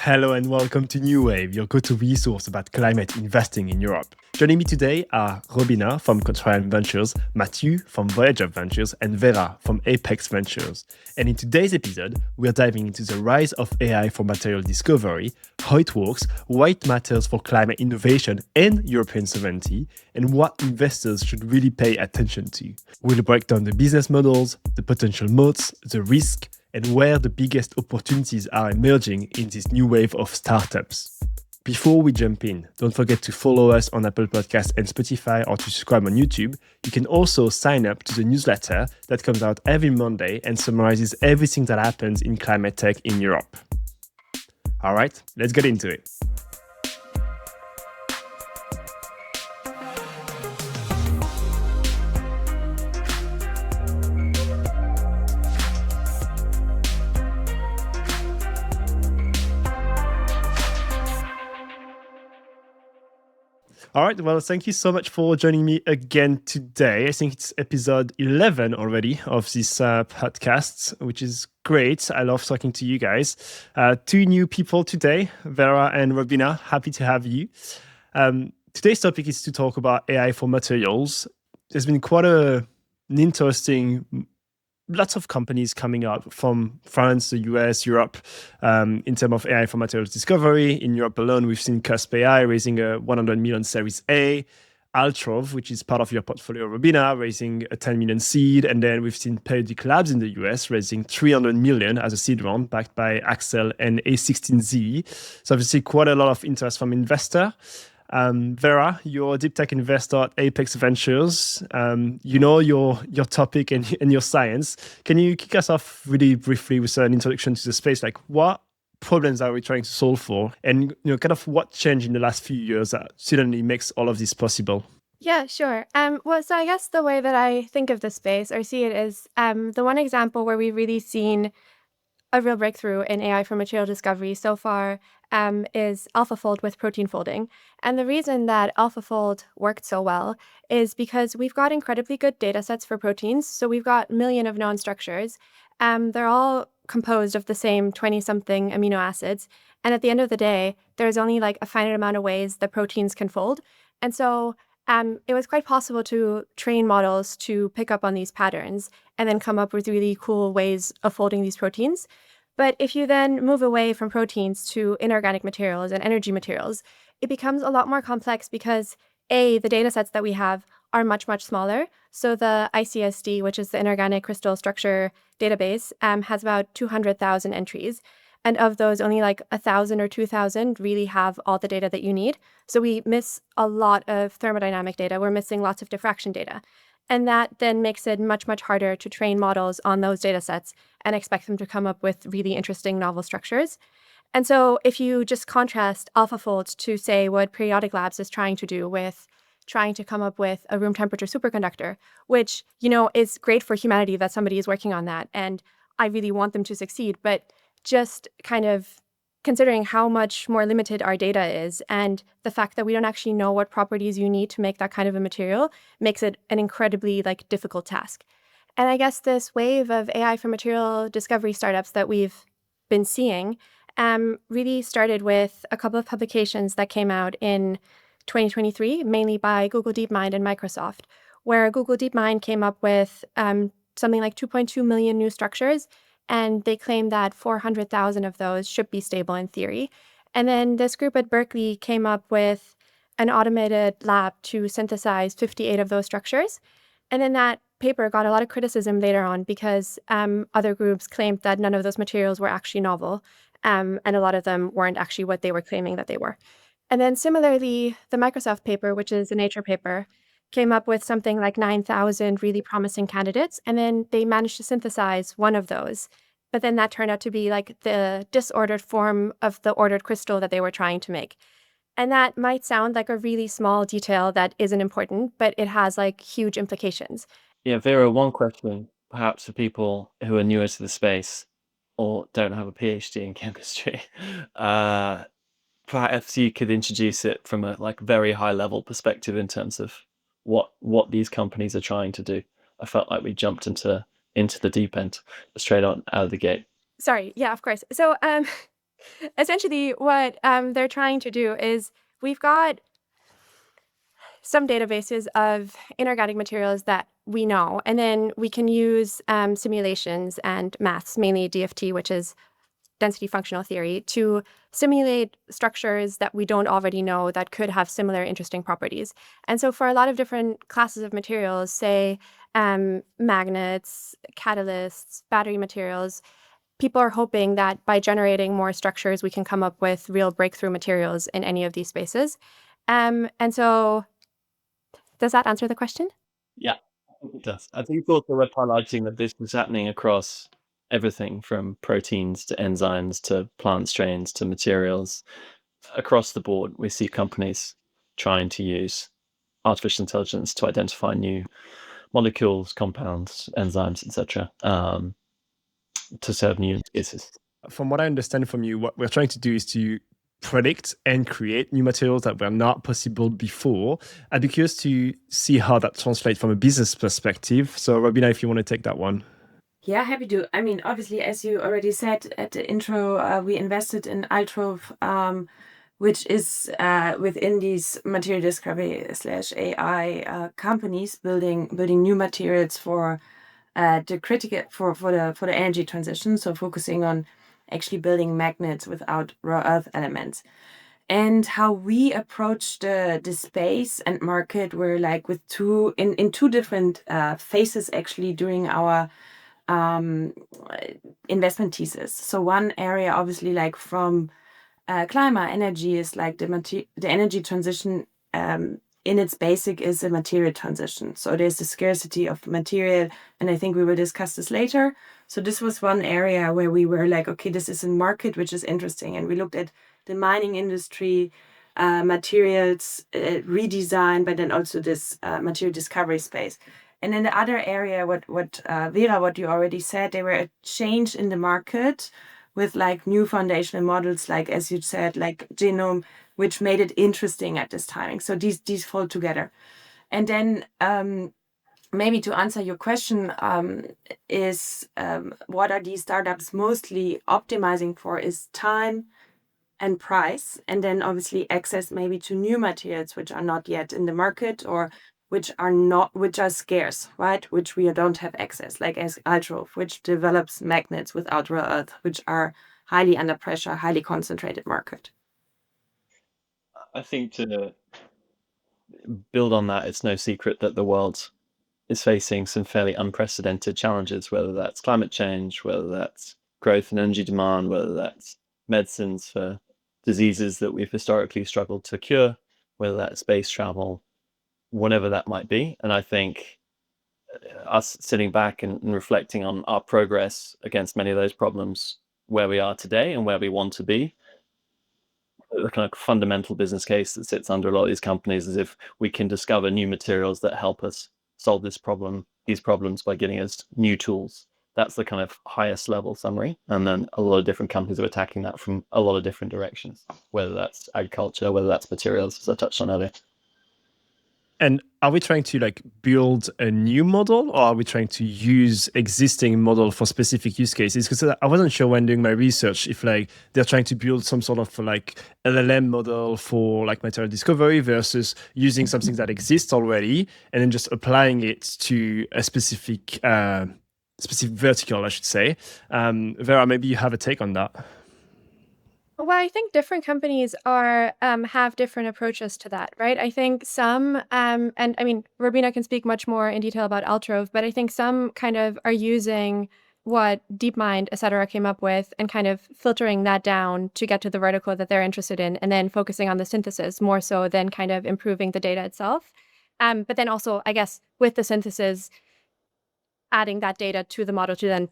Hello and welcome to New Wave, your go-to resource about climate investing in Europe. Joining me today are Robina from Contrarian Ventures, Mathieu from Voyager Ventures, and Vera from Apex Ventures. And in today's episode, we're diving into the rise of AI for material discovery, how it works, why it matters for climate innovation and European sovereignty, and what investors should really pay attention to. We'll break down the business models, the potential moats, the risk, and where the biggest opportunities are emerging in this new wave of startups. Before we jump in, don't forget to follow us on Apple Podcasts and Spotify or to subscribe on YouTube. You can also sign up to the newsletter that comes out every Monday and summarizes everything that happens in climate tech in Europe. All right, let's get into it. All right. Well, thank you so much for joining me again today. I think it's episode 11 already of this podcast, which is great. I love talking to you guys. Two new people today, Vera and Robina. Happy to have you. Today's topic is to talk about AI for materials. There's been quite an interesting lots of companies coming up from France, the US, Europe, in terms of AI for materials discovery. In Europe alone, we've seen Cusp AI raising a 100 million Series A, Altrov, which is part of your portfolio, Robina, raising a 10 million seed. And then we've seen Periodic Labs in the US raising 300 million as a seed round backed by Axel and A16Z. So obviously quite a lot of interest from investor. Vera, you're a deep tech investor at Apex Ventures. You know your topic and your science. Can you kick us off really briefly with an introduction to the space? Like, what problems are we trying to solve for, and kind of what changed in the last few years that suddenly makes all of this possible? Yeah, sure. So I guess the way that I think of the space or see it is the one example where we've really seen a real breakthrough in AI for material discovery so far is AlphaFold with protein folding. And the reason that AlphaFold worked so well is because we've got incredibly good data sets for proteins. So we've got millions of known structures. They're all composed of the same 20-something amino acids. And at the end of the day, there's only like a finite amount of ways that proteins can fold. And so it was quite possible to train models to pick up on these patterns and then come up with really cool ways of folding these proteins. But if you then move away from proteins to inorganic materials and energy materials, it becomes a lot more complex because the data sets that we have are much, much smaller. So the ICSD, which is the Inorganic Crystal Structure Database, has about 200,000 entries. And of those, only like 1,000 or 2,000 really have all the data that you need. So we miss a lot of thermodynamic data. We're missing lots of diffraction data. And that then makes it much, much harder to train models on those data sets and expect them to come up with really interesting novel structures. And so if you just contrast AlphaFold to, say, what Periodic Labs is trying to do with trying to come up with a room temperature superconductor, which, is great for humanity that somebody is working on that. And I really want them to succeed. But just kind of considering how much more limited our data is and the fact that we don't actually know what properties you need to make that kind of a material makes it an incredibly difficult task. And I guess this wave of AI for material discovery startups that we've been seeing really started with a couple of publications that came out in 2023, mainly by Google DeepMind and Microsoft, where Google DeepMind came up with something like 2.2 million new structures. And they claim that 400,000 of those should be stable in theory. And then this group at Berkeley came up with an automated lab to synthesize 58 of those structures. And then that paper got a lot of criticism later on because other groups claimed that none of those materials were actually novel. And a lot of them weren't actually what they were claiming that they were. And then similarly, the Microsoft paper, which is a Nature paper, came up with something like 9,000 really promising candidates. And then they managed to synthesize one of those. But then that turned out to be like the disordered form of the ordered crystal that they were trying to make. And that might sound like a really small detail that isn't important, but it has huge implications. Yeah, Vera, one question perhaps for people who are newer to the space or don't have a PhD in chemistry. Perhaps you could introduce it from a very high level perspective in terms of what these companies are trying to do. I felt like we jumped into the deep end straight on out of the gate. Sorry, yeah, of course. So Essentially, what they're trying to do is we've got some databases of inorganic materials that we know, and then we can use simulations and maths, mainly DFT, which is density functional theory, to simulate structures that we don't already know that could have similar interesting properties. And so for a lot of different classes of materials, say magnets, catalysts, battery materials, people are hoping that by generating more structures, we can come up with real breakthrough materials in any of these spaces. And so does that answer the question? Yeah, I think it does. I think also we're highlighting that this is happening across everything from proteins to enzymes to plant strains to materials. Across the board, we see companies trying to use artificial intelligence to identify new molecules, compounds, enzymes, etc., to serve new uses. From what I understand from you, what we're trying to do is to predict and create new materials that were not possible before. I'd be curious to see how that translates from a business perspective. So, Robina, if you want to take that one. Yeah, happy to. I mean, obviously, as you already said at the intro, we invested in Altrove, which is within these material discovery slash AI companies building new materials for the critical for the energy transition. So focusing on actually building magnets without rare earth elements. And how we approach the space and market were like with in two different phases actually during our investment thesis. So one area, obviously, like from climate energy, is like the energy transition. In its basic is a material transition. So there's a scarcity of material, and I think we will discuss this later. So this was one area where we were like, okay, this is a market which is interesting, and we looked at the mining industry, materials redesign, but then also this material discovery space. And in the other area, what Vera, what you already said, there were a change in the market with like new foundational models, like as you said, like genome, which made it interesting at this timing. So these fall together. And then maybe to answer your question, is what are these startups mostly optimizing for is time and price, and then obviously access maybe to new materials which are not yet in the market or which are scarce, right? Which we don't have access, like as Altrove, which develops magnets without rare earth, which are highly under pressure, highly concentrated market. I think to build on that, it's no secret that the world is facing some fairly unprecedented challenges, whether that's climate change, whether that's growth in energy demand, whether that's medicines for diseases that we've historically struggled to cure, whether that's space travel, whatever that might be. And I think us sitting back and reflecting on our progress against many of those problems, where we are today and where we want to be, the kind of fundamental business case that sits under a lot of these companies is if we can discover new materials that help us solve these problems by getting us new tools. That's the kind of highest level summary. And then a lot of different companies are attacking that from a lot of different directions, whether that's agriculture, whether that's materials, as I touched on earlier. And are we trying to like build a new model, or are we trying to use existing model for specific use cases? Because I wasn't sure when doing my research if like they're trying to build some sort of like LLM model for like material discovery versus using something that exists already and then just applying it to a specific vertical, I should say. Vera, maybe you have a take on that. Well, I think different companies are have different approaches to that, right? I think some, and I mean, Robina can speak much more in detail about Altrove, but I think some kind of are using what DeepMind, et cetera, came up with and kind of filtering that down to get to the vertical that they're interested in, and then focusing on the synthesis more so than kind of improving the data itself. But then also, I guess, with the synthesis, adding that data to the model to then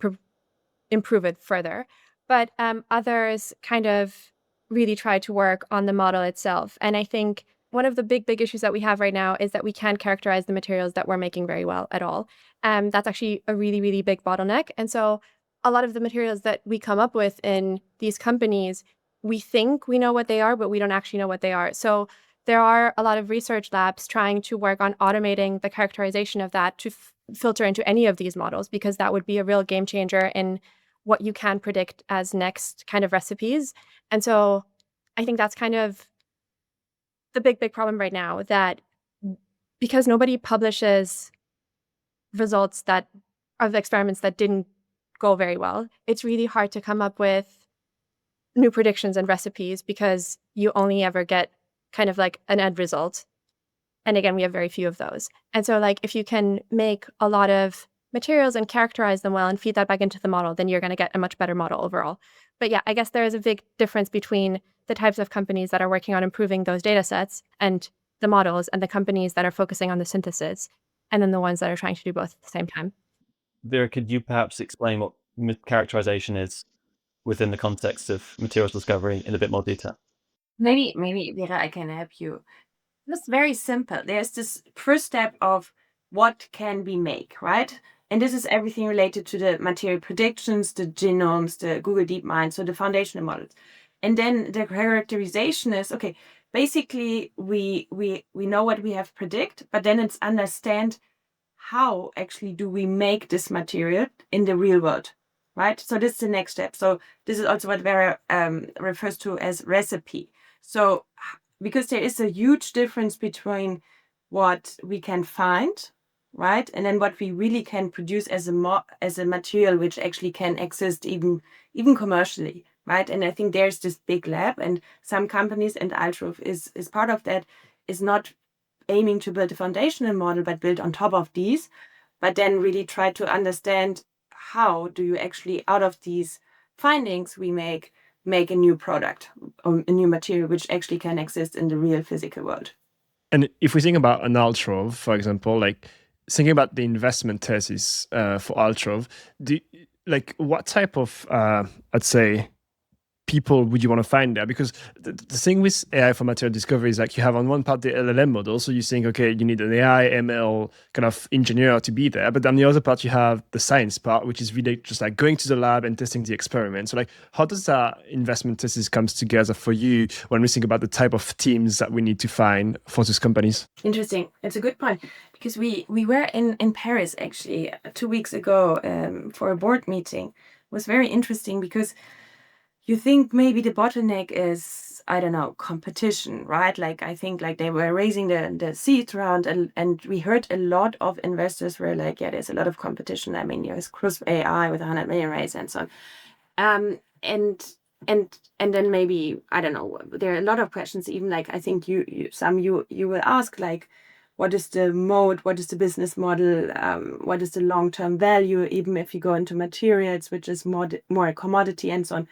improve it further. But others kind of really try to work on the model itself. And I think one of the big issues that we have right now is that we can't characterize the materials that we're making very well at all. That's actually a really big bottleneck. And so a lot of the materials that we come up with in these companies, we think we know what they are, but we don't actually know what they are. So there are a lot of research labs trying to work on automating the characterization of that to filter into any of these models, because that would be a real game changer in what you can predict as next kind of recipes. And so I think that's kind of the big problem right now, that because nobody publishes results that of experiments that didn't go very well, it's really hard to come up with new predictions and recipes because you only ever get kind of like an end result. And again, we have very few of those. And so like if you can make a lot of materials and characterize them well and feed that back into the model, then you're going to get a much better model overall. But yeah, I guess there is a big difference between the types of companies that are working on improving those data sets and the models, and the companies that are focusing on the synthesis, and then the ones that are trying to do both at the same time. Vera, could you perhaps explain what characterization is within the context of materials discovery in a bit more detail? Maybe Vera, I can help you. It's very simple. There's this first step of what can we make, right? And this is everything related to the material predictions, the genomes, the Google DeepMind, so the foundational models. And then the characterization is, okay, basically we know what we have predict, but then it's understand how actually do we make this material in the real world, right? So this is the next step. So this is also what Vera refers to as recipe. So because there is a huge difference between what we can find, right, and then what we really can produce as a material which actually can exist even commercially, right? And I think there's this big lab, and some companies, and Altruv is part of that, is not aiming to build a foundational model, but build on top of these, but then really try to understand how do you actually, out of these findings we make a new product, or a new material which actually can exist in the real physical world. And if we think about an Altrov, for example, like thinking about the investment thesis for Altrov, what type of, I'd say, people would you want to find there? Because the thing with AI for material discovery is like you have on one part the LLM model, so you think, okay, you need an AI ML kind of engineer to be there, but on the other part you have the science part, which is really just like going to the lab and testing the experiment. So like how does that investment thesis comes together for you when we think about the type of teams that we need to find for these companies? Interesting. It's a good point, because we were in Paris actually 2 weeks ago for a board meeting. It was very interesting because you think maybe the bottleneck is, I don't know, competition, right? Like I think like they were raising the seed round, and we heard a lot of investors were like, yeah, there's a lot of competition. I mean, there's Crisp AI with 100 million raise and so on. And then maybe, I don't know, there are a lot of questions, even like I think you will ask, like, what is the moat, what is the business model, what is the long-term value, even if you go into materials, which is more a commodity and so on.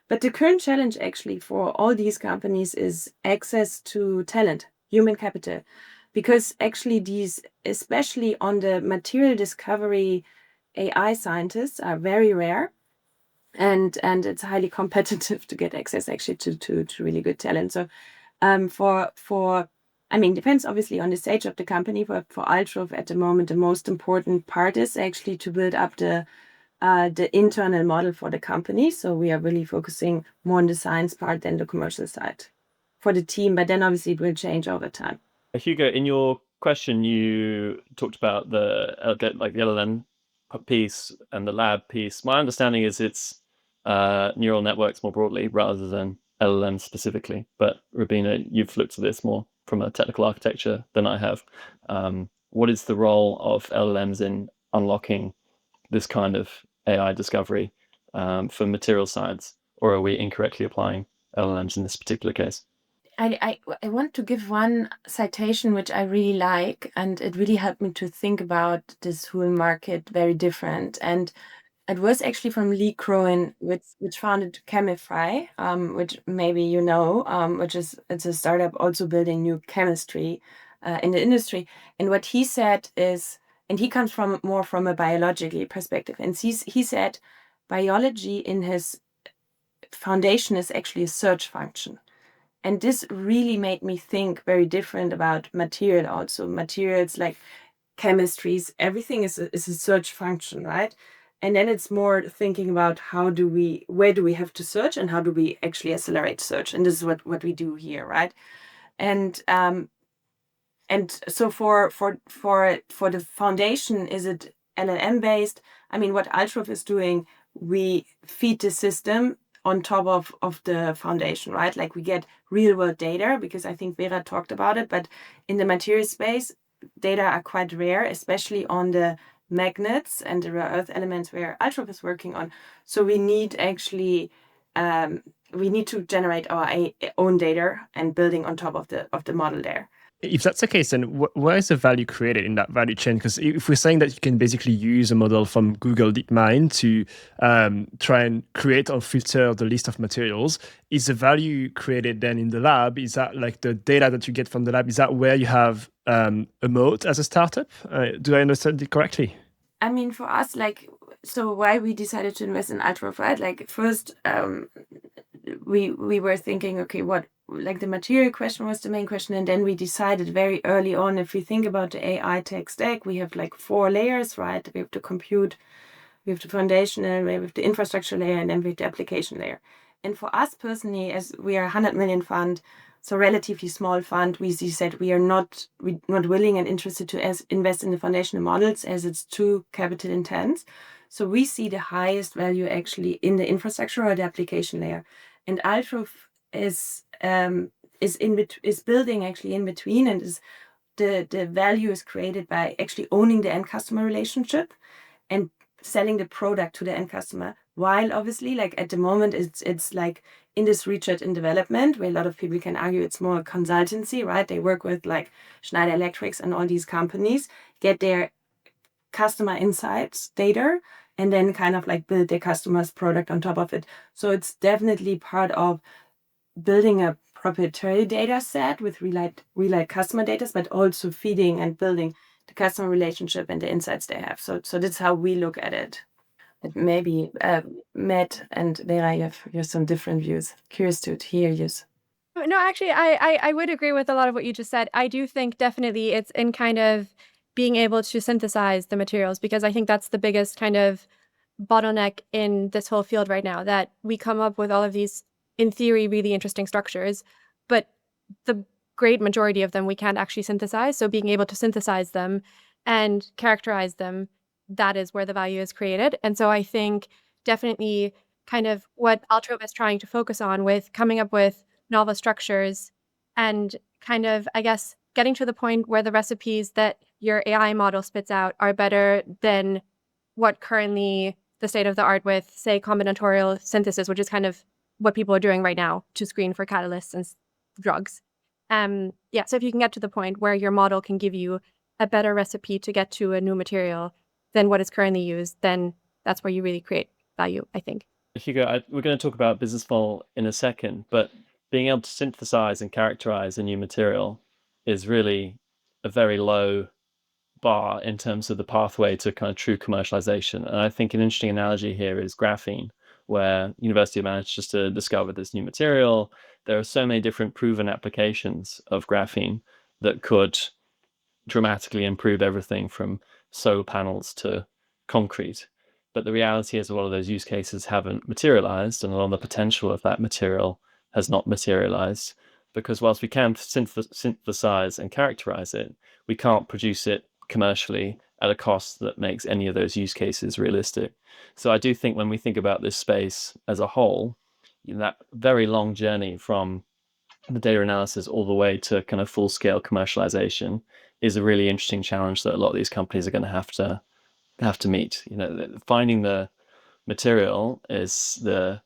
But the current challenge actually for all these companies is access to talent, human capital, because actually these, especially on the material discovery, AI scientists are very rare, and it's highly competitive to get access actually to really good talent. So for I mean, depends obviously on the stage of the company. For Altruv at the moment, the most important part is actually to build up the internal model for the company. So we are really focusing more on the science part than the commercial side for the team. But then obviously it will change over time. Hugo, in your question, you talked about the LLM piece and the lab piece. My understanding is it's neural networks more broadly rather than LLM specifically. But Rubina, you've looked at this more from a technical architecture than I have. What is the role of LLMs in unlocking this kind of AI discovery for material science, or are we incorrectly applying LLMs in this particular case? I want to give one citation which I really like, and it really helped me to think about this whole market very different. And it was actually from Lee Crowen, which founded Chemify, which maybe you know, it's a startup also building new chemistry in the industry. And what he said is, and he comes from more from a biological perspective, and he said biology in his foundation is actually a search function. And this really made me think very different about material also. Materials like chemistries, everything is a search function, right? And then it's more thinking about where do we have to search, and how do we actually accelerate search? And this is what we do here, right? And so for the foundation, is it LLM based? I mean, what Altruv is doing we feed the system on top of the foundation, right? Like we get real world data, because I think Vera talked about it, but in the material space, data are quite rare, especially on the magnets and the rare earth elements where Altrop is working on. So we need actually we need to generate our own data and building on top of the model there. If that's the case, then where is the value created in that value chain? Because if we're saying that you can basically use a model from Google DeepMind to try and create or filter the list of materials, is the value created then in the lab? Is that like the data that you get from the lab? Is that where you have a moat as a startup? Do I understand it correctly? I mean, for us, like, so why we decided to invest in Altrop, right? Like, first, we were thinking, okay, what, like the material question was the main question, and then we decided very early on, if we think about the AI tech stack, we have like 4 layers, right? We have the compute, we have the foundation, and we have the infrastructure layer, and then we have the application layer. And for us personally, as we are a 100 million fund, so relatively small fund, we said we are not willing and interested to invest in the foundational models, as it's too capital intense. So we see the highest value actually in the infrastructure or the application layer. And Altrop is building actually in between, and is the value is created by actually owning the end customer relationship and selling the product to the end customer. While obviously, like at the moment, it's like in this research and development, where a lot of people can argue it's more a consultancy, right? They work with like Schneider Electrics and all these companies, get their customer insights data, and then kind of like build their customer's product on top of it. So it's definitely part of building a proprietary data set with real customer data, but also feeding and building the customer relationship and the insights they have. So that's how we look at it. But maybe Matt and Vera, you have some different views. Curious to hear yours. No, actually, I would agree with a lot of what you just said. I do think definitely it's in kind of being able to synthesize the materials, because I think that's the biggest kind of bottleneck in this whole field right now, that we come up with all of these, in theory, really interesting structures, but the great majority of them we can't actually synthesize. So being able to synthesize them and characterize them, that is where the value is created. And so I think definitely kind of what Altrop is trying to focus on with coming up with novel structures and kind of, I guess, getting to the point where the recipes that your AI model spits out are better than what currently the state of the art with, say, combinatorial synthesis, which is kind of what people are doing right now to screen for catalysts and drugs. Yeah, so if you can get to the point where your model can give you a better recipe to get to a new material than what is currently used, then that's where you really create value, I think. Hugo, we're going to talk about business model in a second, but being able to synthesize and characterize a new material is really a very low bar in terms of the pathway to kind of true commercialization. And I think an interesting analogy here is graphene, where university managed just to discover this new material. There are so many different proven applications of graphene that could dramatically improve everything from solar panels to concrete. But the reality is a lot of those use cases haven't materialized, and a lot of the potential of that material has not materialized, because whilst we can synthesize and characterize it, we can't produce it commercially at a cost that makes any of those use cases realistic. So I do think when we think about this space as a whole, that very long journey from the data analysis all the way to kind of full scale commercialization is a really interesting challenge that a lot of these companies are going to have to meet. Finding the material is the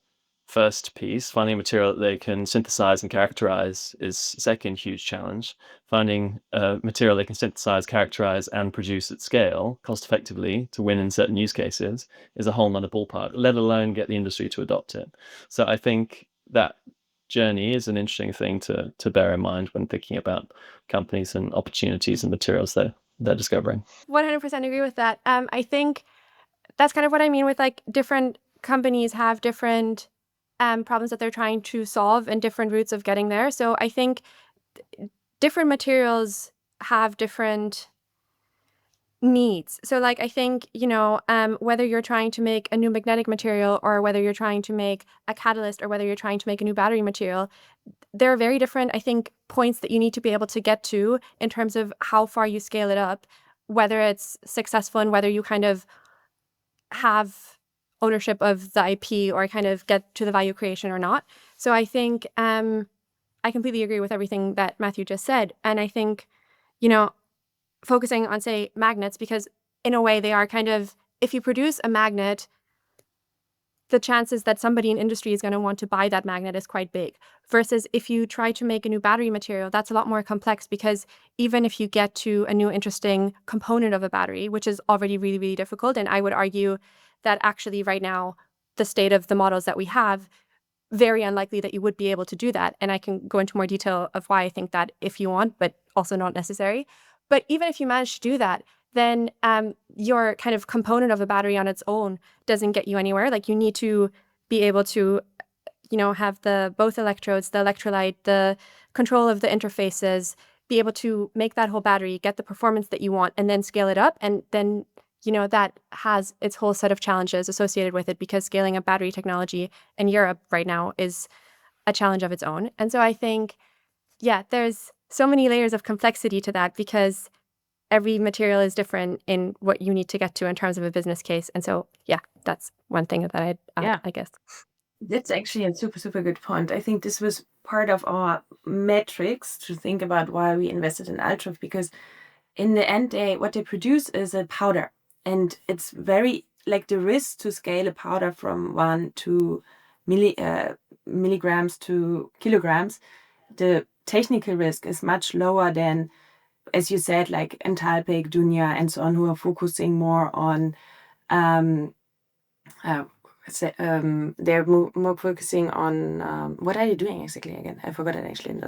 first piece. Finding a material that they can synthesize and characterize is second huge challenge. Finding a material they can synthesize, characterize, and produce at scale cost effectively to win in certain use cases is a whole nother ballpark, let alone get the industry to adopt it. So I think that journey is an interesting thing to bear in mind when thinking about companies and opportunities and materials they're discovering. 100% agree with that. I think that's kind of what I mean with like different companies have different problems that they're trying to solve and different routes of getting there. So I think different materials have different needs. So like I think, whether you're trying to make a new magnetic material or whether you're trying to make a catalyst or whether you're trying to make a new battery material, there are very different, I think, points that you need to be able to get to in terms of how far you scale it up, whether it's successful and whether you kind of have ownership of the IP or kind of get to the value creation or not. So I think I completely agree with everything that Matthew just said. And I think, focusing on, say, magnets, because in a way they are kind of, if you produce a magnet, the chances that somebody in industry is going to want to buy that magnet is quite big. Versus if you try to make a new battery material, that's a lot more complex, because even if you get to a new interesting component of a battery, which is already really, really difficult, and I would argue that actually right now, the state of the models that we have, very unlikely that you would be able to do that. And I can go into more detail of why I think that if you want, but also not necessary. But even if you manage to do that, then your kind of component of a battery on its own doesn't get you anywhere. Like, you need to be able to, have both electrodes, the electrolyte, the control of the interfaces, be able to make that whole battery, get the performance that you want, and then scale it up. And then, that has its whole set of challenges associated with it, because scaling up battery technology in Europe right now is a challenge of its own. And so I think, there's so many layers of complexity to that, because every material is different in what you need to get to in terms of a business case. And so, that's one thing that I'd add, I guess. That's actually a super, super good point. I think this was part of our metrics to think about why we invested in Altrof, because in the end, what they produce is a powder. And it's very, like, the risk to scale a powder from 1 to milligrams to kilograms, the technical risk is much lower than, as you said, like Entalpic, Dunia, and so on, who are focusing more on, they're more focusing on, what are you doing exactly again? I forgot it actually.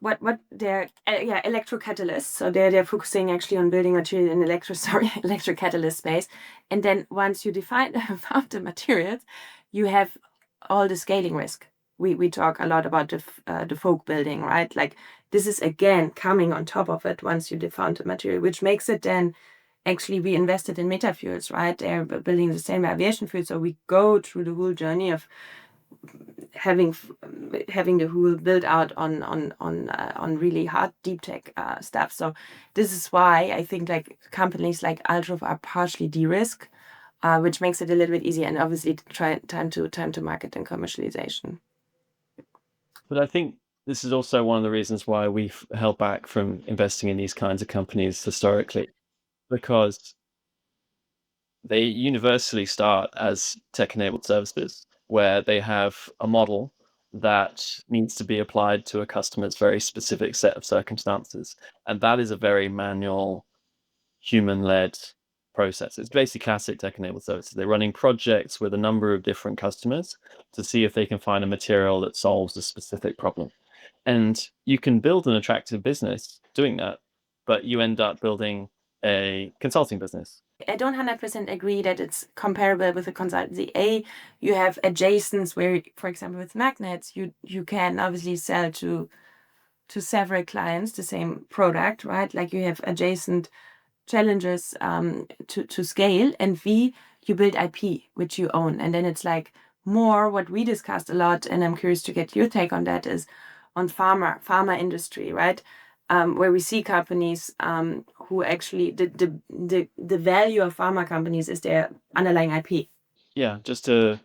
What they're electrocatalysts. So they're focusing actually on building material in electrocatalyst space. And then once you found the materials, you have all the scaling risk. We talk a lot about the folk building, right? Like, this is again coming on top of it once you found the material, which makes it then actually, we invested in Metafuels, right? They're building the same aviation fuel. So we go through the whole journey of having the whole build out on really hard deep tech stuff. So this is why I think, like, companies like Altrof are partially de-risk, which makes it a little bit easier, and obviously time to market and commercialization. But I think this is also one of the reasons why we've held back from investing in these kinds of companies historically, because they universally start as tech-enabled services, where they have a model that needs to be applied to a customer's very specific set of circumstances. And that is a very manual, human-led process. It's basically classic tech-enabled services. They're running projects with a number of different customers to see if they can find a material that solves a specific problem. And you can build an attractive business doing that, but you end up building a consulting business. I don't 100% agree that it's comparable with a consultancy. You have adjacents where, for example, with magnets, you can obviously sell to several clients the same product, right? Like, you have adjacent challenges to scale, and you build IP, which you own. And then it's like more what we discussed a lot, and I'm curious to get your take on that, is on pharma industry, right? Where we see companies who actually, the value of pharma companies is their underlying IP. Yeah, just to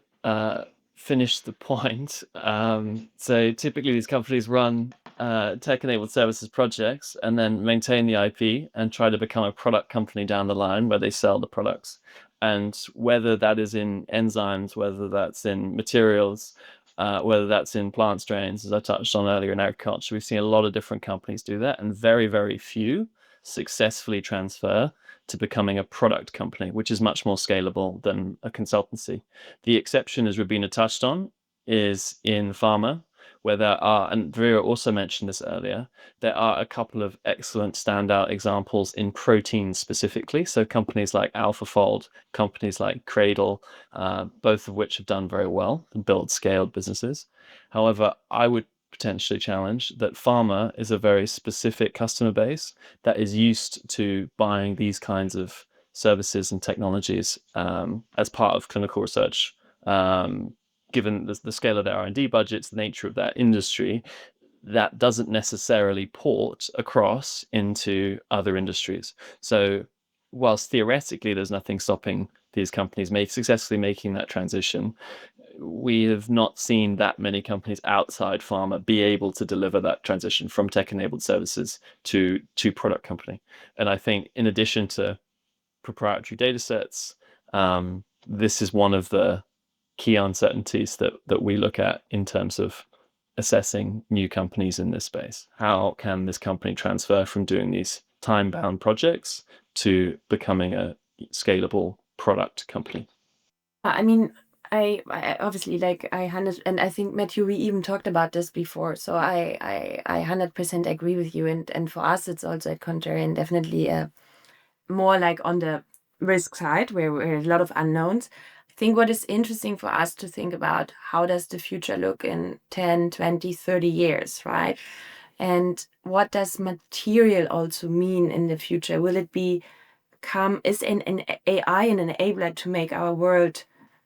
finish the point. So typically these companies run tech-enabled services projects and then maintain the IP and try to become a product company down the line where they sell the products. And whether that is in enzymes, whether that's in materials, whether that's in plant strains, as I touched on earlier in agriculture, we've seen a lot of different companies do that, and very, very few successfully transfer to becoming a product company, which is much more scalable than a consultancy. The exception, as Rubina touched on, is in pharma, where there are, and Vera also mentioned this earlier, there are a couple of excellent standout examples in protein specifically. So companies like AlphaFold, companies like Cradle, both of which have done very well and built scaled businesses. However, I would potentially challenge that pharma is a very specific customer base that is used to buying these kinds of services and technologies as part of clinical research. Given the scale of their R&D budgets, the nature of that industry, that doesn't necessarily port across into other industries. So whilst theoretically there's nothing stopping these companies successfully making that transition, we have not seen that many companies outside pharma be able to deliver that transition from tech-enabled services to product company. And I think in addition to proprietary data sets, this is one of the key uncertainties that we look at in terms of assessing new companies in this space. How can this company transfer from doing these time-bound projects to becoming a scalable product company? I mean, I obviously like I 100, and I think Matthew, we even talked about this before. So I 100% agree with you, and for us it's also at contrary and definitely more like on the risk side where we're a lot of unknowns. I think what is interesting for us to think about, how does the future look in 10, 20, 30 years, right? And what does material also mean in the future? Will it is an AI an enabler to make our world,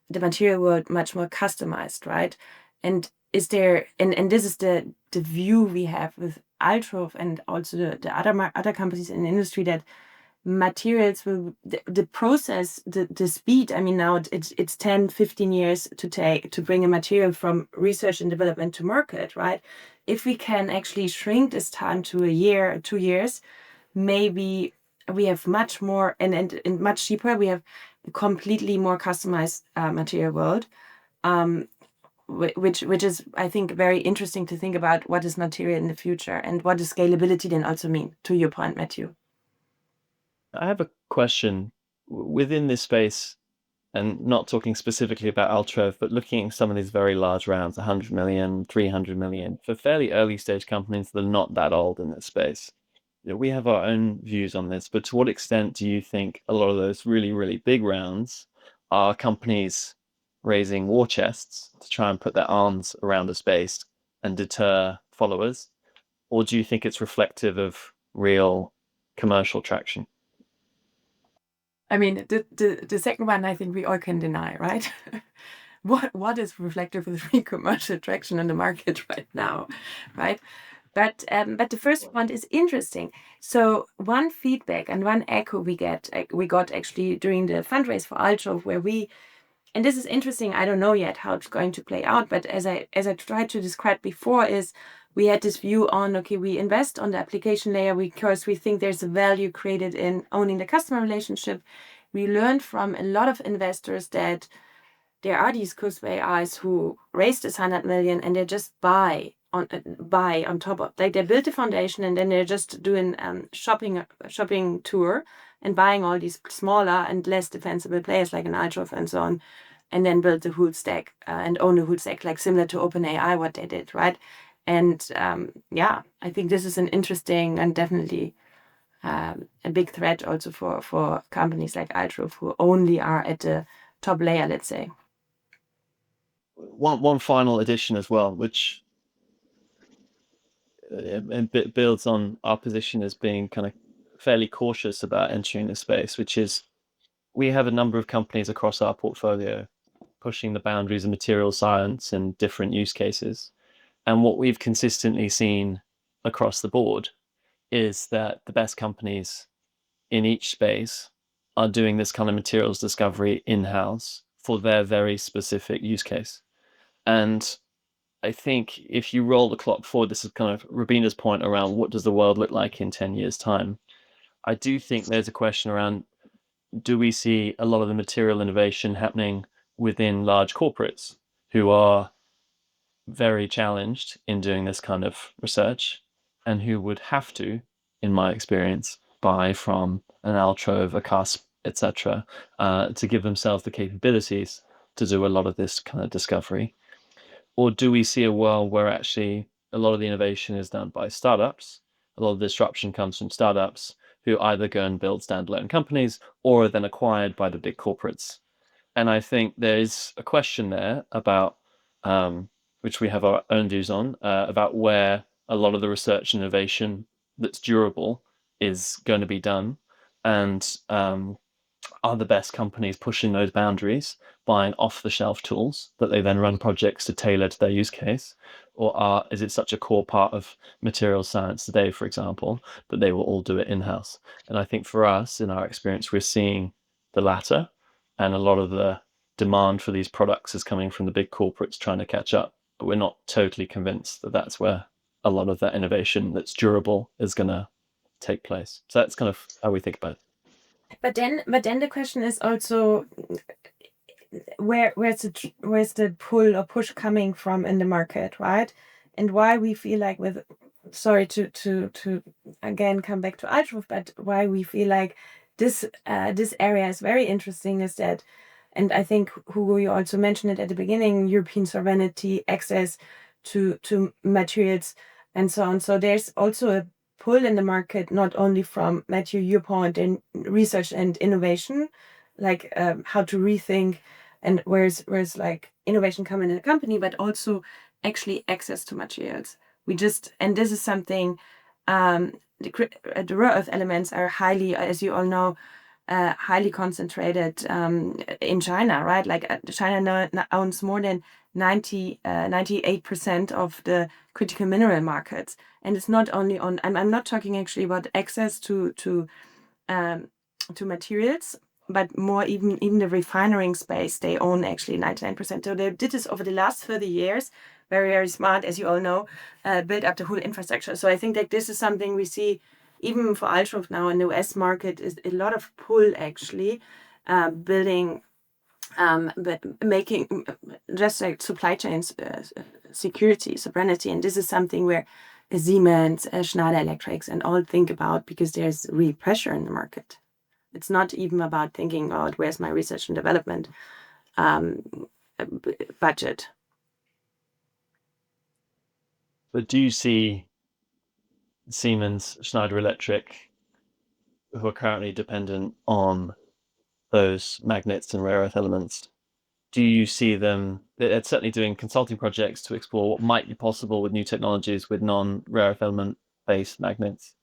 the material world, much more customized, right? And is there, and this is the view we have with Altrove and also the other companies in the industry, that materials will the process, the speed. I mean, now it's 10, 15 years to bring a material from research and development to market, right? If we can actually shrink this time to a year or 2 years, maybe we have much more and much cheaper. We have a completely more customized material world, which is, I think, very interesting to think about what is material in the future and what does scalability then also mean, to your point, Matthew. I have a question within this space, and not talking specifically about Altrove, but looking at some of these very large rounds, 100 million, 300 million, for fairly early stage companies that are not that old in this space. We have our own views on this, but to what extent do you think a lot of those really, really big rounds are companies raising war chests to try and put their arms around a space and deter followers? Or do you think it's reflective of real commercial traction? I mean, the second one, I think we all can deny, right? What is reflective of the commercial traction in the market right now, right? But the first point is interesting. So one feedback and one echo we got actually during the fundraise for Altrove, and this is interesting. I don't know yet how it's going to play out, but as I tried to describe before, is we had this view on, okay, we invest on the application layer because we think there's a value created in owning the customer relationship. We learned from a lot of investors that there are these Kurzweil AIs who raised this 100 million and they just buy on top of, like, they build the foundation and then they're just doing shopping tour and buying all these smaller and less defensible players like an Altrove and so on, and then build the whole stack and own the whole stack, like similar to OpenAI what they did, right? And I think this is an interesting and definitely a big threat also for companies like Altrove who only are at the top layer, let's say. One final addition as well, which builds on our position as being kind of fairly cautious about entering the space, which is we have a number of companies across our portfolio pushing the boundaries of material science and different use cases. And what we've consistently seen across the board is that the best companies in each space are doing this kind of materials discovery in-house for their very specific use case. And I think if you roll the clock forward, this is kind of Rubina's point around what does the world look like in 10 years' time. I do think there's a question around, do we see a lot of the material innovation happening within large corporates who are very challenged in doing this kind of research and who would have to, in my experience, buy from an Altrove, a Cusp, etc., to give themselves the capabilities to do a lot of this kind of discovery? Or do we see a world where actually a lot of the innovation is done by startups? A lot of the disruption comes from startups who either go and build standalone companies or are then acquired by the big corporates. And I think there is a question there about, which we have our own views on, about where a lot of the research and innovation that's durable is going to be done. And are the best companies pushing those boundaries, buying off-the-shelf tools that they then run projects to tailor to their use case? Or is it such a core part of materials science today, for example, that they will all do it in-house? And I think for us, in our experience, we're seeing the latter, and a lot of the demand for these products is coming from the big corporates trying to catch up. But we're not totally convinced that that's where a lot of that innovation that's durable is going to take place. So that's kind of how we think about it. But then the question is also where's the pull or push coming from in the market, right? And why we feel like sorry to again come back to Altruv, but why we feel like this area is very interesting is that, and I think Hugo, you also mentioned it at the beginning, European sovereignty, access to materials, and so on. So there's also a pull in the market, not only from Matthew, your point in research and innovation, like how to rethink and where's like innovation coming in a company, but also actually access to materials. And this is something, the rare earth elements are highly, as you all know, highly concentrated in China, right? Like China now owns more than 98% of the critical mineral markets. And it's not only I'm not talking actually about access to materials, but more even the refining space, they own actually 99%. So they did this over the last 30 years, very, very smart, as you all know, build up the whole infrastructure. So I think that this is something we see even for Altruv now in the US market is a lot of pull actually, building, but making just like supply chains, security, sovereignty. And this is something where Siemens, Schneider Electrics and all think about because there's real pressure in the market. It's not even about thinking about where's my research and development budget. But do you see Siemens, Schneider Electric, who are currently dependent on those magnets and rare earth elements, do you see them, they're certainly doing consulting projects to explore what might be possible with new technologies with non-rare earth element based magnets?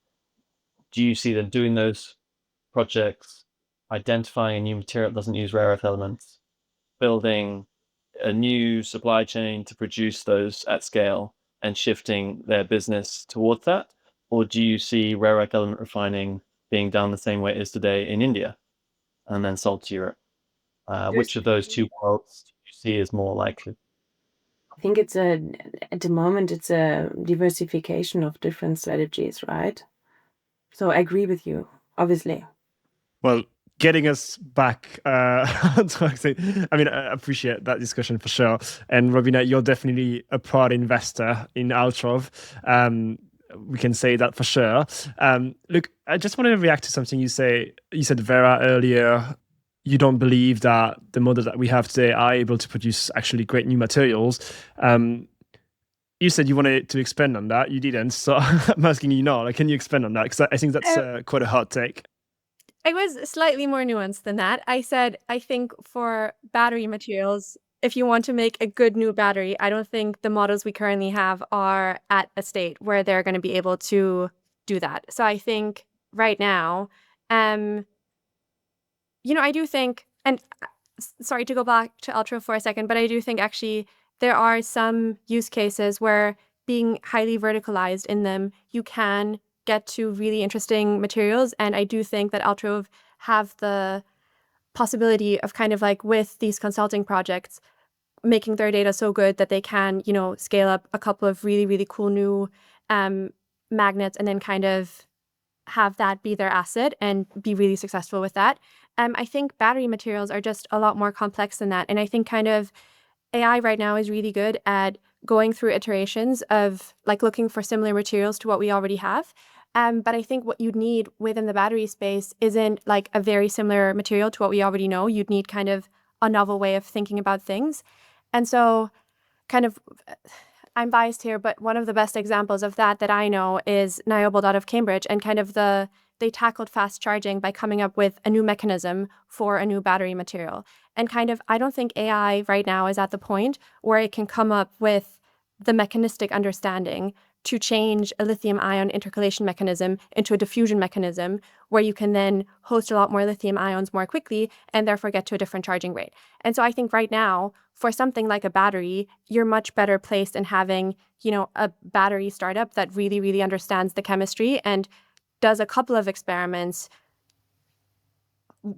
Do you see them doing those projects, identifying a new material that doesn't use rare earth elements, building a new supply chain to produce those at scale and shifting their business towards that? Or do you see rare earth element refining being done the same way it is today in India and then sold to Europe? Which of those two worlds do you see is more likely? I think at the moment, it's a diversification of different strategies, right? So I agree with you, obviously. Well, getting us back I mean, I appreciate that discussion for sure. And Robina, you're definitely a proud investor in Altruv. We can say that for sure. Look, I just want to react to something you said Vera earlier. You don't believe that the models that we have today are able to produce actually great new materials. You said you wanted to expand on that. You didn't. So I'm asking you now, like, can you expand on that? Because I think that's quite a hot take. I was slightly more nuanced than that. I said, I think for battery materials, if you want to make a good new battery, I don't think the models we currently have are at a state where they're going to be able to do that. So I think right now, I do think, and sorry to go back to Ultra for a second, but I do think actually there are some use cases where being highly verticalized in them, you can get to really interesting materials. And I do think that Altruv have the possibility of kind of like with these consulting projects, making their data so good that they can, scale up a couple of really, really cool new magnets and then kind of have that be their asset and be really successful with that. I think battery materials are just a lot more complex than that. And I think kind of AI right now is really good at going through iterations of like looking for similar materials to what we already have. But I think what you'd need within the battery space isn't like a very similar material to what we already know. You'd need kind of a novel way of thinking about things. And so kind of, I'm biased here, but one of the best examples of that I know is Nyobold out of Cambridge, and kind of they tackled fast charging by coming up with a new mechanism for a new battery material. And kind of, I don't think AI right now is at the point where it can come up with the mechanistic understanding to change a lithium ion intercalation mechanism into a diffusion mechanism where you can then host a lot more lithium ions more quickly and therefore get to a different charging rate. And so I think right now, for something like a battery, you're much better placed in having, a battery startup that really, really understands the chemistry and does a couple of experiments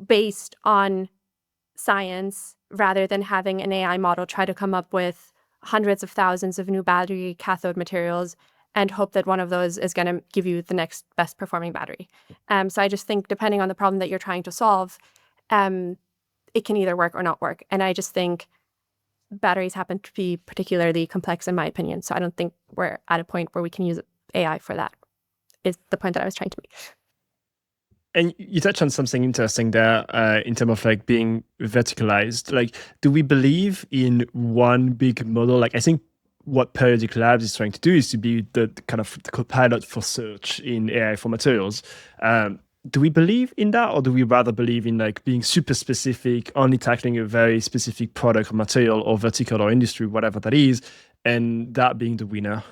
based on science rather than having an AI model try to come up with hundreds of thousands of new battery cathode materials and hope that one of those is going to give you the next best performing battery. So I just think depending on the problem that you're trying to solve, it can either work or not work. And I just think batteries happen to be particularly complex in my opinion. So I don't think we're at a point where we can use AI for that, is the point that I was trying to make. And you touched on something interesting there in terms of like being verticalized. Like, do we believe in one big model? Like, I think what Periodic Labs is trying to do is to be the kind of the copilot for search in AI for materials. Do we believe in that, or do we rather believe in like being super specific, only tackling a very specific product or material or vertical or industry, whatever that is, and that being the winner?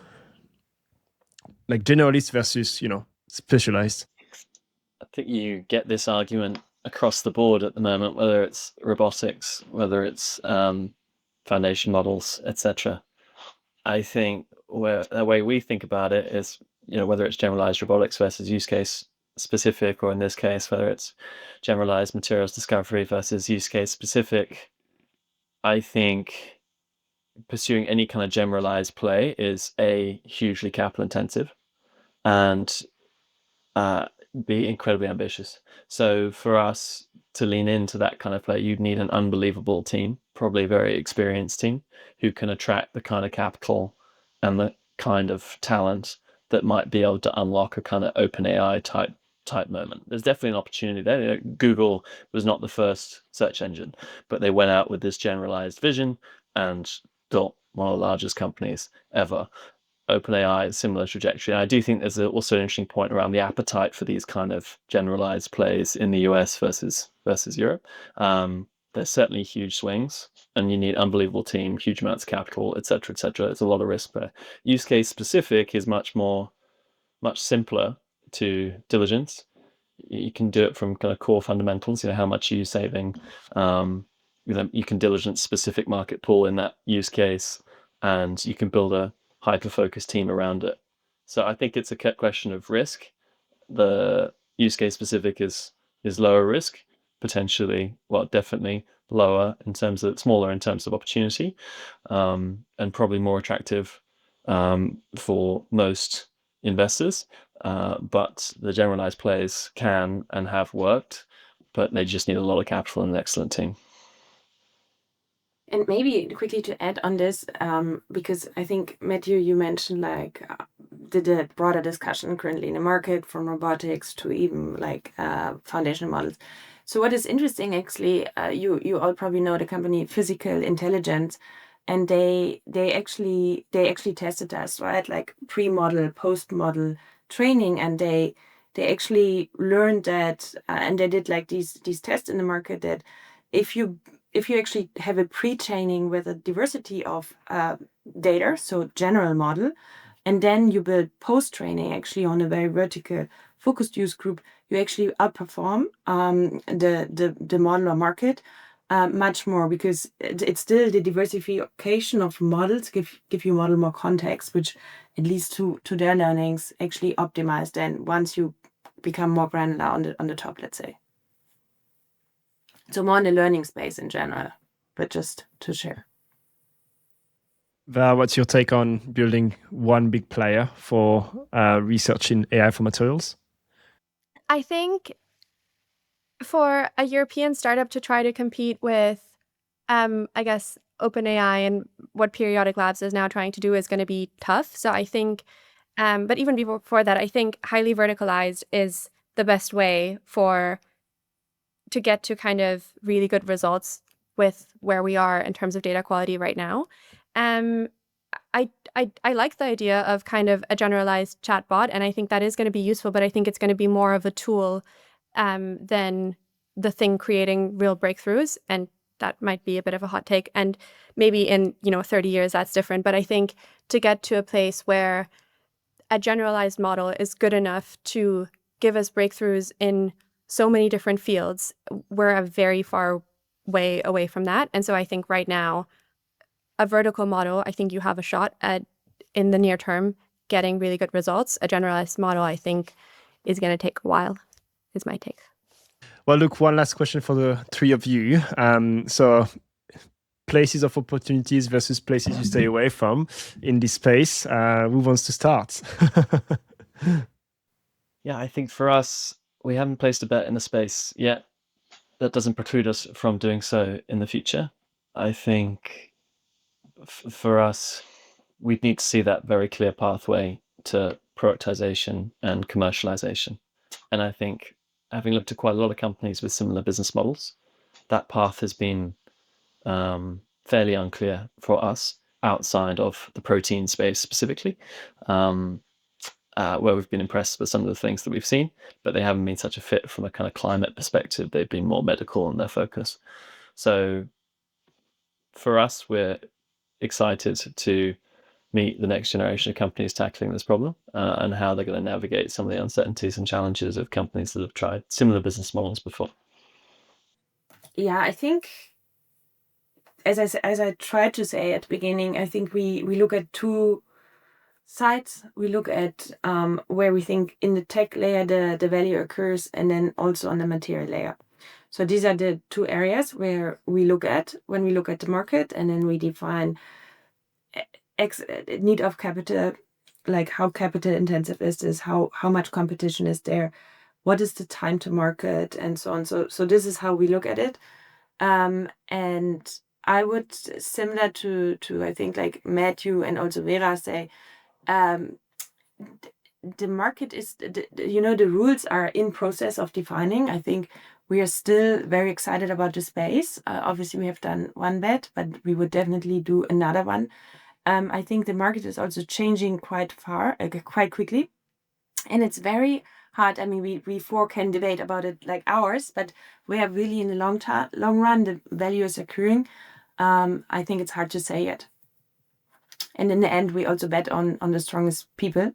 Like generalist versus, specialized. I think you get this argument across the board at the moment, whether it's robotics, whether it's foundation models, etc. I think the way we think about it is, whether it's generalized robotics versus use case specific, or in this case, whether it's generalized materials discovery versus use case specific, I think pursuing any kind of generalized play is hugely capital intensive and be incredibly ambitious. So for us to lean into that kind of play, you'd need an unbelievable team, probably a very experienced team, who can attract the kind of capital and the kind of talent that might be able to unlock a kind of open AI type moment. There's definitely an opportunity there. Google was not the first search engine, but they went out with this generalized vision and built one of the largest companies ever. OpenAI, similar trajectory. And I do think there's also an interesting point around the appetite for these kind of generalized plays in the US versus Europe. There's certainly huge swings, and you need unbelievable team, huge amounts of capital, etc., etc. It's a lot of risk there. Use case specific is much simpler to diligence. You can do it from kind of core fundamentals. How much are you saving? You can diligence specific market pool in that use case, and you can build a hyper-focused team around it. So I think it's a question of risk. The use case specific is lower risk, potentially, definitely lower in terms of smaller in terms of opportunity, and probably more attractive for most investors. But the generalized plays can and have worked, but they just need a lot of capital and an excellent team. And maybe quickly to add on this, because I think, Matthew, you mentioned the broader discussion currently in the market, from robotics to even foundation models. So what is interesting, actually, you all probably know the company Physical Intelligence, and they actually tested us, right? Like pre-model, post-model training, and they actually learned that, and they did these tests in the market, that if you actually have a pre-training with a diversity of data, so general model, and then you build post-training actually on a very vertical focused use group, you actually outperform the model or market much more, because it's still the diversification of models give you model more context, which at least to their learnings actually optimize then once you become more granular on the top, let's say. So more in the learning space in general, but just to share. Val, what's your take on building one big player for research in AI for materials? I think for a European startup to try to compete with, I guess, OpenAI and what Periodic Labs is now trying to do is going to be tough. So I think, but even before that, I think highly verticalized is the best way to get to kind of really good results with where we are in terms of data quality right now. I like the idea of kind of a generalized chatbot, and I think that is going to be useful, but I think it's going to be more of a tool than the thing creating real breakthroughs. And that might be a bit of a hot take. And maybe in 30 years, that's different. But I think to get to a place where a generalized model is good enough to give us breakthroughs in so many different fields. We're a very far way away from that. And so I think right now, a vertical model, I think you have a shot at, in the near term, getting really good results. A generalized model, I think, is going to take a while, is my take. Well, look, one last question for the three of you. So places of opportunities versus places you stay away from in this space. Who wants to start? Yeah, I think for us, we haven't placed a bet in the space yet. That doesn't preclude us from doing so in the future. I think for us, we'd need to see that very clear pathway to productization and commercialization. And I think, having looked at quite a lot of companies with similar business models, that path has been fairly unclear for us outside of the protein space specifically, where we've been impressed with some of the things that we've seen, but they haven't been such a fit from a kind of climate perspective. They've been more medical in their focus. So for us, we're excited to meet the next generation of companies tackling this problem and how they're going to navigate some of the uncertainties and challenges of companies that have tried similar business models before. Yeah, I think, as I tried to say at the beginning, I think we look at two sides. We look at where we think in the tech layer the value occurs, and then also on the material layer. So these are the two areas where we look at when we look at the market, and then we define need of capital, like how capital intensive is this, how much competition is there, what is the time to market, and so on. So this is how we look at it. And I would, similar to I think like Matthew and also Vera say, the market is, the rules are in process of defining. I think we are still very excited about the space. Obviously, we have done one bet, but we would definitely do another one. I think the market is also changing quite quickly, and it's very hard. I mean, we four can debate about it like hours, but where really in the long run the value is occurring, I think it's hard to say yet. And in the end, we also bet on the strongest people,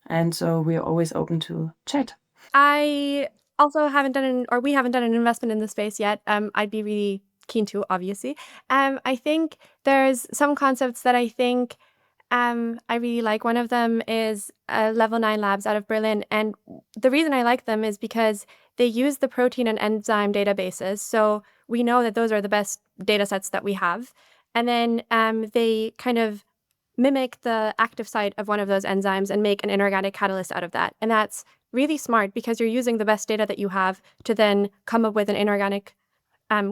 and so we are always open to chat. I also haven't done we haven't done an investment in the space yet. I'd be really keen to, obviously. I think there's some concepts that I think I really like. One of them is Level 9 Labs out of Berlin. And the reason I like them is because they use the protein and enzyme databases. So we know that those are the best data sets that we have. And then they kind of mimic the active site of one of those enzymes and make an inorganic catalyst out of that. And that's really smart because you're using the best data that you have to then come up with an inorganic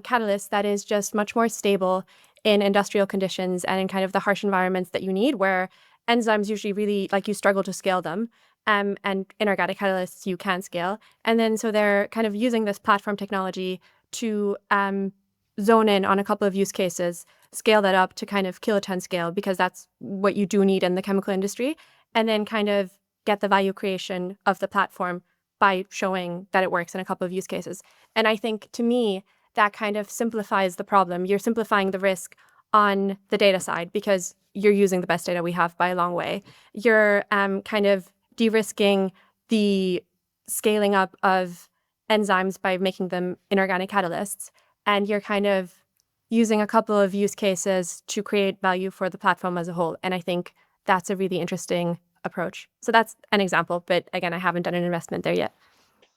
catalyst that is just much more stable in industrial conditions and in kind of the harsh environments that you need, where enzymes usually really, like, you struggle to scale them, and inorganic catalysts you can scale. And then so they're kind of using this platform technology to zone in on a couple of use cases, scale that up to kind of kiloton scale, because that's what you do need in the chemical industry, and then kind of get the value creation of the platform by showing that it works in a couple of use cases. And I think, to me, that kind of simplifies the problem. You're simplifying the risk on the data side because you're using the best data we have by a long way. You're kind of de-risking the scaling up of enzymes by making them inorganic catalysts. And you're kind of using a couple of use cases to create value for the platform as a whole. And I think that's a really interesting approach. So that's an example. But again, I haven't done an investment there yet.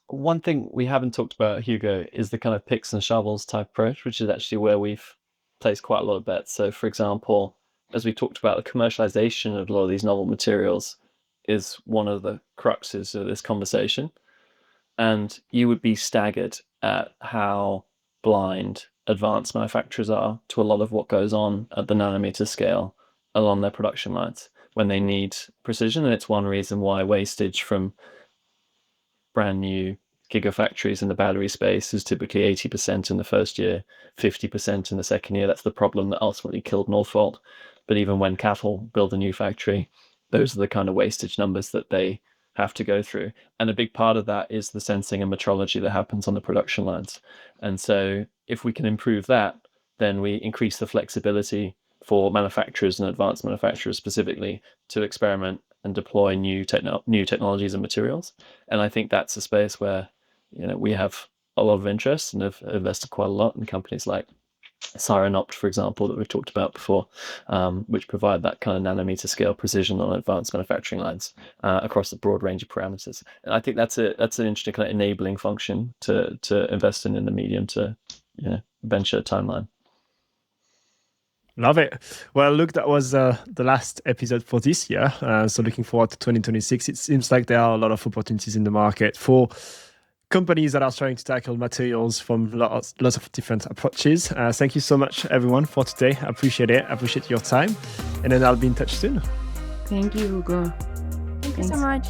One thing we haven't talked about, Hugo, is the kind of picks and shovels type approach, which is actually where we've placed quite a lot of bets. So, for example, as we talked about, the commercialization of a lot of these novel materials is one of the cruxes of this conversation. And you would be staggered at how blind advanced manufacturers are to a lot of what goes on at the nanometer scale along their production lines when they need precision. And it's one reason why wastage from brand new gigafactories in the battery space is typically 80% in the first year, 50% in the second year. That's the problem that ultimately killed Northvolt. But even when CATL build a new factory, those are the kind of wastage numbers that they have to go through. And a big part of that is the sensing and metrology that happens on the production lines. And so if we can improve that, then we increase the flexibility for manufacturers and advanced manufacturers specifically to experiment and deploy new technologies and materials. And I think that's a space where we have a lot of interest and have invested quite a lot in companies like Sirenopt, for example, that we've talked about before, which provide that kind of nanometer scale precision on advanced manufacturing lines across a broad range of parameters. And I think that's an interesting kind of enabling function to invest in the medium to venture timeline. Love it. Well, look, that was the last episode for this year. So looking forward to 2026. It seems like there are a lot of opportunities in the market for companies that are trying to tackle materials from lots of different approaches. Thank you so much, everyone, for today. I appreciate it. I appreciate your time. And then I'll be in touch soon. Thank you, Hugo. Thank you so much.